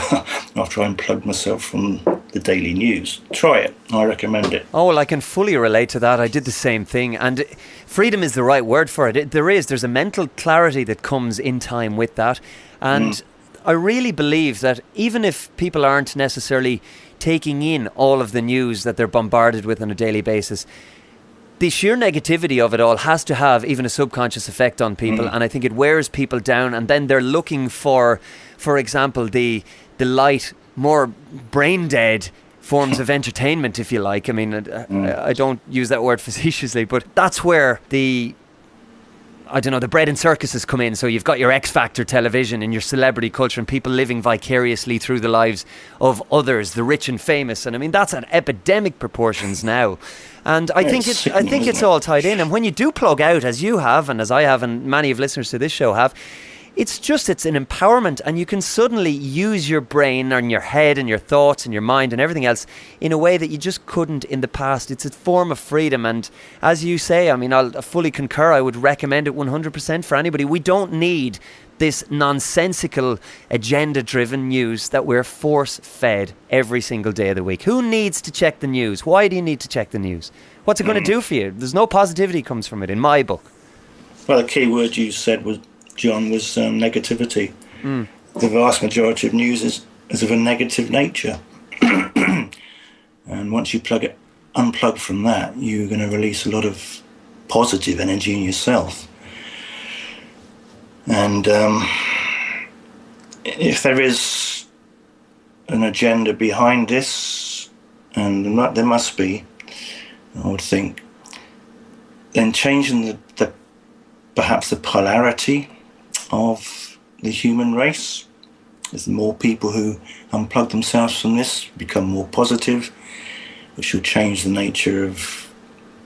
after I unplugged myself from the daily news. Try it. I recommend it. Oh, well, I can fully relate to that. I did the same thing. And freedom is the right word for it. There's a mental clarity that comes in time with that. And I really believe that even if people aren't necessarily taking in all of the news that they're bombarded with on a daily basis, the sheer negativity of it all has to have even a subconscious effect on people, and I think it wears people down, and then they're looking for example, the light, more brain dead forms of entertainment, if you like. I mean, I don't use that word facetiously, but that's where the bread and circuses come in. So you've got your X Factor television and your celebrity culture and people living vicariously through the lives of others, the rich and famous. And I mean, that's at epidemic proportions now. And I think it's all tied in. And when you do plug out, as you have, and as I have, and many of listeners to this show have, it's an empowerment, and you can suddenly use your brain and your head and your thoughts and your mind and everything else in a way that you just couldn't in the past. It's a form of freedom, and as you say, I mean, I'll fully concur. I would recommend it 100% for anybody. We don't need this nonsensical, agenda-driven news that we're force-fed every single day of the week. Who needs to check the news? Why do you need to check the news? What's it going to do for you? There's no positivity comes from it, in my book. Well, the key word you said was, John, was negativity. The vast majority of news is of a negative nature. And once you unplug from that, you're going to release a lot of positive energy in yourself. And if there is an agenda behind this, and there must be, I would think, then changing perhaps the polarity of the human race. There's more people who unplug themselves from this, become more positive, which will change the nature of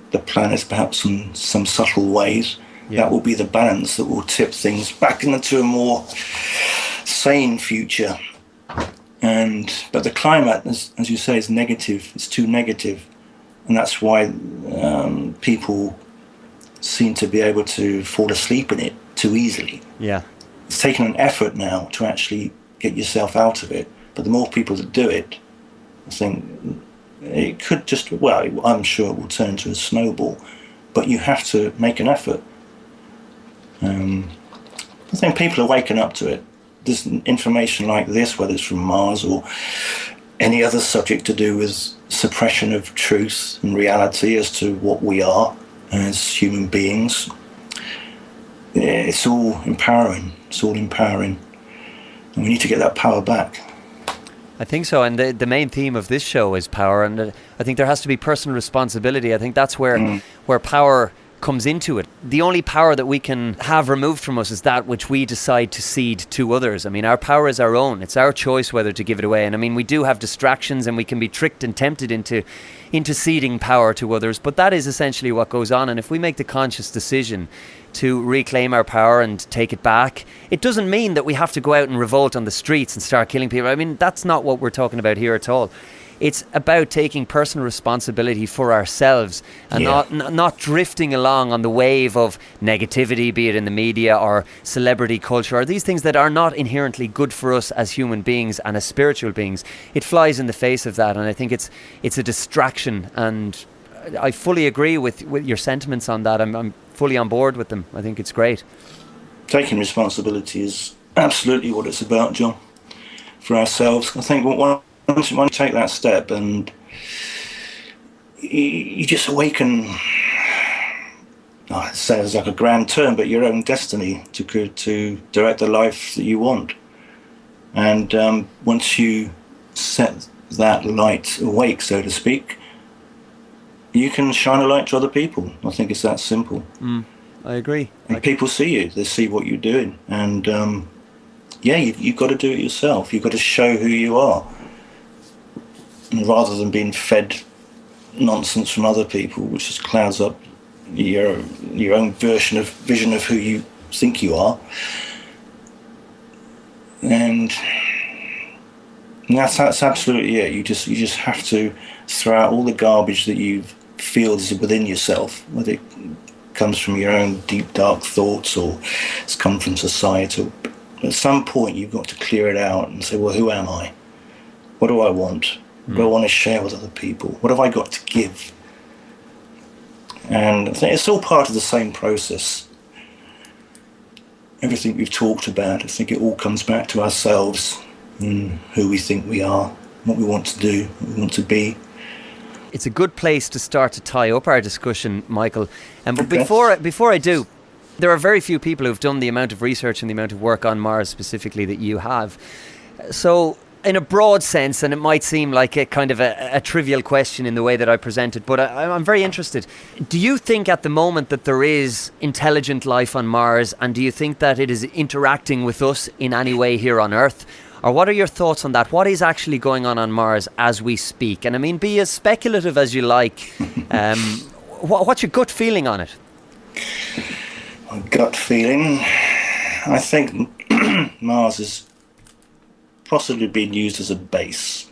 the planet perhaps in some subtle ways. That will be the balance that will tip things back into a more sane future. But the climate, as you say, is negative. It's too negative, and that's why people seem to be able to fall asleep in it too easily. Yeah, it's taken an effort now to actually get yourself out of it. But the more people that do it, I think it could just, well, I'm sure it will turn to a snowball. But you have to make an effort. I think people are waking up to it. There's information like this, whether it's from Mars or any other subject to do with suppression of truth and reality as to what we are as human beings. It's all empowering. It's all empowering. And we need to get that power back. I think so. And the main theme of this show is power. And I think there has to be personal responsibility. I think that's where power comes into it. The only power that we can have removed from us is that which we decide to cede to others. I mean, our power is our own. It's our choice whether to give it away. And I mean, we do have distractions and we can be tricked and tempted into ceding power to others. But that is essentially what goes on. And if we make the conscious decision to reclaim our power and take it back, it doesn't mean that we have to go out and revolt on the streets and start killing people. I mean, that's not what we're talking about here at all. It's about taking personal responsibility for ourselves and not drifting along on the wave of negativity, be it in the media or celebrity culture, or these things that are not inherently good for us as human beings and as spiritual beings. It flies in the face of that, and I think it's a distraction. And I fully agree with your sentiments on that. I'm fully on board with them. I think it's great. Taking responsibility is absolutely what it's about, John, for ourselves. I think once you take that step and you just awaken, it sounds like a grand term, but your own destiny to direct the life that you want. And once you set that light awake, so to speak, you can shine a light to other people. I think it's that simple. I agree. And people see you, they see what you're doing. And you've got to do it yourself. You've got to show who you are. And rather than being fed nonsense from other people, which just clouds up your own vision of who you think you are. And that's absolutely it. You just have to throw out all the garbage that you feel is within yourself, whether it comes from your own deep dark thoughts or it's come from society. At some point you've got to clear it out and say, well, who am I? What do I want? What do I want to share with other people? What have I got to give? And I think it's all part of the same process. Everything we've talked about, I think it all comes back to ourselves and who we think we are, what we want to do, what we want to be. It's a good place to start to tie up our discussion, Michael. But before I do, there are very few people who've done the amount of research and the amount of work on Mars specifically that you have. So in a broad sense, and it might seem like a kind of a trivial question in the way that I present it, but I'm very interested. Do you think at the moment that there is intelligent life on Mars, and do you think that it is interacting with us in any way here on Earth? Or what are your thoughts on that? What is actually going on Mars as we speak? And I mean, be as speculative as you like. What's your gut feeling on it? My gut feeling? I think Mars is possibly being used as a base.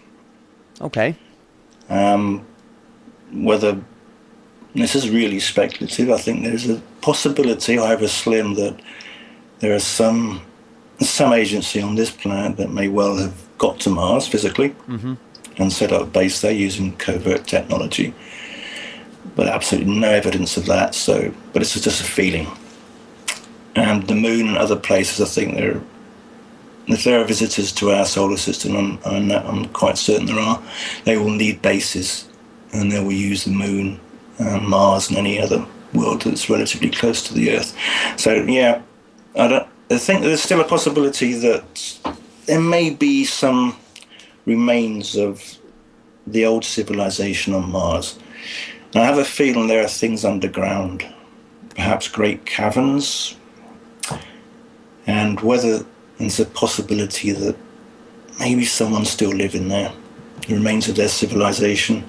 Okay. Whether this is really speculative, I think there's a possibility, however slim, that there is some agency on this planet that may well have got to Mars physically and set up a base there using covert technology. But absolutely no evidence of that. But it's just a feeling. And the moon and other places, I think if there are visitors to our solar system, I'm quite certain there are, they will need bases, and they will use the moon, Mars, and any other world that's relatively close to the Earth. So yeah, I think there's still a possibility that there may be some remains of the old civilization on Mars. And I have a feeling there are things underground, perhaps great caverns, and whether there's a possibility that maybe someone's still living there, the remains of their civilization.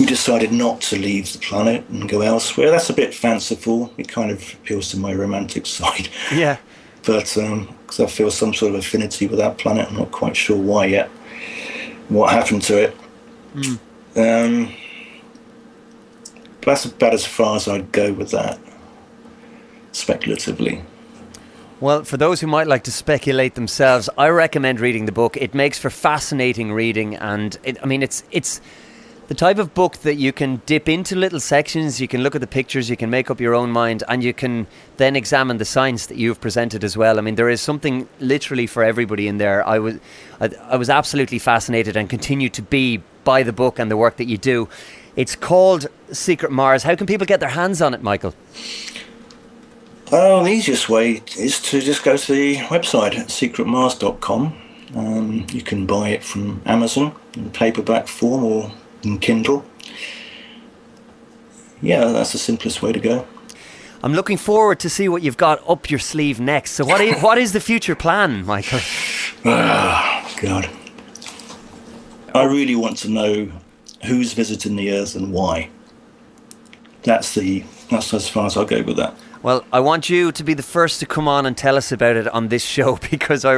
we decided not to leave the planet and go elsewhere. That's a bit fanciful. It kind of appeals to my romantic side. Yeah. But because I feel some sort of affinity with that planet, I'm not quite sure why yet. What happened to it? But that's about as far as I'd go with that, speculatively. Well, for those who might like to speculate themselves, I recommend reading the book. It makes for fascinating reading, and it's the type of book that you can dip into little sections, you can look at the pictures, you can make up your own mind, and you can then examine the science that you've presented as well. I mean, there is something literally for everybody in there. I was absolutely fascinated and continue to be by the book and the work that you do. It's called Secret Mars. How can people get their hands on it, Michael? The easiest way is to just go to the website at secretmars.com. You can buy it from Amazon in paperback form or in Kindle. Yeah, that's the simplest way to go. I'm looking forward to see what you've got up your sleeve next. So what is the future plan, Michael? Oh, God. I really want to know who's visiting the Earth and why. That's as far as I'll go with that. Well, I want you to be the first to come on and tell us about it on this show, because I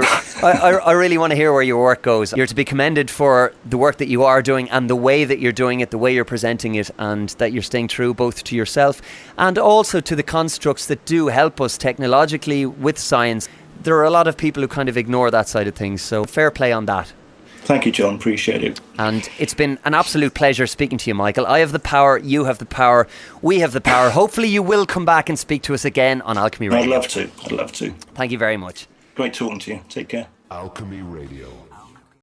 really want to hear where your work goes. You're to be commended for the work that you are doing and the way that you're doing it, the way you're presenting it, and that you're staying true both to yourself and also to the constructs that do help us technologically with science. There are a lot of people who kind of ignore that side of things, so fair play on that. Thank you, John. Appreciate it. And it's been an absolute pleasure speaking to you, Michael. I have the power, you have the power, we have the power. Hopefully you will come back and speak to us again on Alchemy Radio. I'd love to. Thank you very much. Great talking to you. Take care. Alchemy Radio.